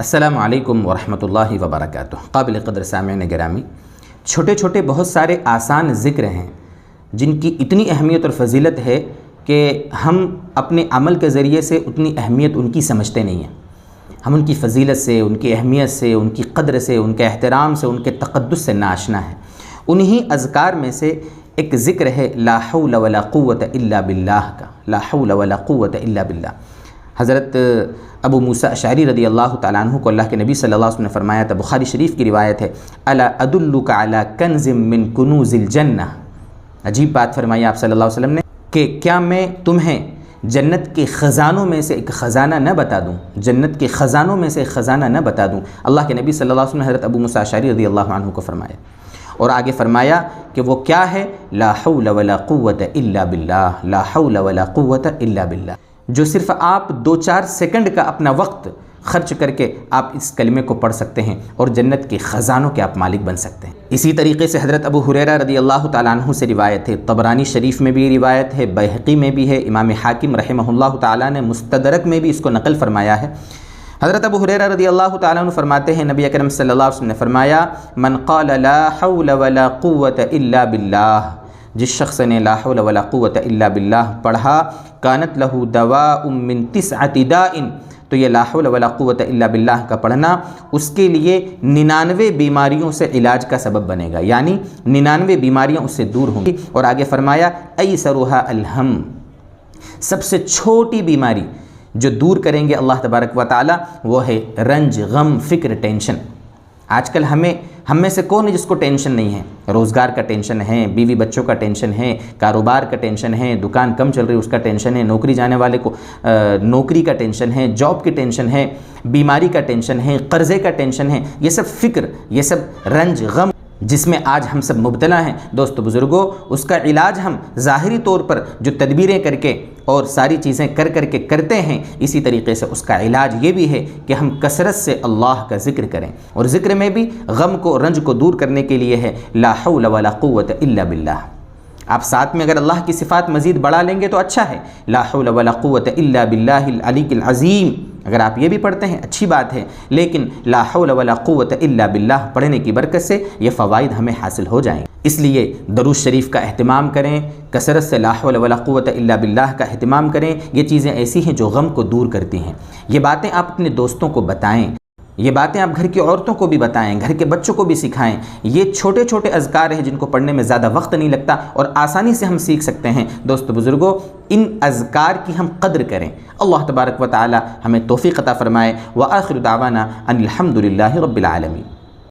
السلام علیکم ورحمۃ اللہ وبرکاتہ۔ قابل قدر سامعین گرامی، چھوٹے چھوٹے بہت سارے آسان ذکر ہیں جن کی اتنی اہمیت اور فضیلت ہے کہ ہم اپنے عمل کے ذریعے سے اتنی اہمیت ان کی سمجھتے نہیں ہیں۔ ہم ان کی فضیلت سے، ان کی اہمیت سے، ان کی قدر سے، ان کے احترام سے، ان کے تقدس سے ناآشنا ہیں۔ انہی اذکار میں سے ایک ذکر ہے لا حول ولا قوت الا باللہ کا، لا حول ولا قوت الا باللہ۔ حضرت ابو موسیٰ اشعری رضی اللہ تعالیٰ عنہ کو اللہ کے نبی صلی اللہ علیہ وسلم نے فرمایا تھا، بخاری شریف کی روایت ہے، الا ادلک علی کنز من کنوز الجنہ۔ عجیب بات فرمائی آپ صلی اللہ علیہ وسلم نے کہ کیا میں تمہیں جنت کے خزانوں میں سے ایک خزانہ نہ بتا دوں، جنت کے خزانوں میں سے ایک خزانہ نہ بتا دوں۔ اللہ کے نبی صلی اللہ علیہ وسلم نے حضرت ابو موسیٰ اشعری رضی اللہ عنہ کو فرمایا، اور آگے فرمایا کہ وہ کیا ہے، لا حول ولا قوت الا باللہ، لا حول ولا قوت الا باللہ۔ جو صرف آپ 2-4 سیکنڈ کا اپنا وقت خرچ کر کے آپ اس کلمے کو پڑھ سکتے ہیں اور جنت کے خزانوں کے آپ مالک بن سکتے ہیں۔ اسی طریقے سے حضرت ابو ہریرہ رضی اللہ تعالیٰ عنہ سے روایت ہے، طبرانی شریف میں بھی روایت ہے، بیہقی میں بھی ہے، امام حاکم رحمہ اللہ تعالیٰ نے مستدرک میں بھی اس کو نقل فرمایا ہے۔ حضرت ابو ہریرہ رضی اللہ تعالیٰ عنہ فرماتے ہیں، نبی اکرم صلی اللہ علیہ وسلم نے فرمایا، من قال لا حول ولا قوت الا باللہ، جس شخص نے لا حول ولا قوت الا باللہ پڑھا، کانت لہ دواء من 9 داء، تو یہ لا حول ولا قوت الا باللہ کا پڑھنا اس کے لیے 99 بیماریوں سے علاج کا سبب بنے گا، یعنی 99 بیماریاں اس سے دور ہوں گی۔ اور آگے فرمایا ایسرھا الہم، سب سے چھوٹی بیماری جو دور کریں گے اللہ تبارک و تعالی وہ ہے رنج، غم، فکر، ٹینشن۔ آج کل ہم میں سے کون ہے جس کو ٹینشن نہیں ہے؟ روزگار کا ٹینشن ہے، بیوی بچوں کا ٹینشن ہے، کاروبار کا ٹینشن ہے، دکان کم چل رہی اس کا ٹینشن ہے، نوکری جانے والے کو نوکری کا ٹینشن ہے، جاب کی ٹینشن ہے، بیماری کا ٹینشن ہے، قرضے کا ٹینشن ہے۔ یہ سب فکر، یہ سب رنج، غم جس میں آج ہم سب مبتلا ہیں دوستو بزرگوں، اس کا علاج ہم ظاہری طور پر جو تدبیریں کر کے اور ساری چیزیں کر کے کرتے ہیں، اسی طریقے سے اس کا علاج یہ بھی ہے کہ ہم کثرت سے اللہ کا ذکر کریں، اور ذکر میں بھی غم کو، رنج کو دور کرنے کے لیے ہے لا حول ولا قوت الا باللہ۔ آپ ساتھ میں اگر اللہ کی صفات مزید بڑھا لیں گے تو اچھا ہے، لا حول ولا قوت الا باللہ العلی العظیم، اگر آپ یہ بھی پڑھتے ہیں اچھی بات ہے، لیکن لا حول ولا قوت الا باللہ پڑھنے کی برکت سے یہ فوائد ہمیں حاصل ہو جائیں۔ اس لیے درود شریف کا اہتمام کریں، کثرت سے لا حول ولا قوت الا باللہ کا اہتمام کریں۔ یہ چیزیں ایسی ہیں جو غم کو دور کرتی ہیں۔ یہ باتیں آپ اپنے دوستوں کو بتائیں، یہ باتیں آپ گھر کی عورتوں کو بھی بتائیں، گھر کے بچوں کو بھی سکھائیں۔ یہ چھوٹے چھوٹے اذکار ہیں جن کو پڑھنے میں زیادہ وقت نہیں لگتا اور آسانی سے ہم سیکھ سکتے ہیں۔ دوست بزرگوں، ان اذکار کی ہم قدر کریں۔ اللہ تبارک و تعالی ہمیں توفیق عطا فرمائے۔ وآخر دعوانا ان الحمد للہ رب العالمین۔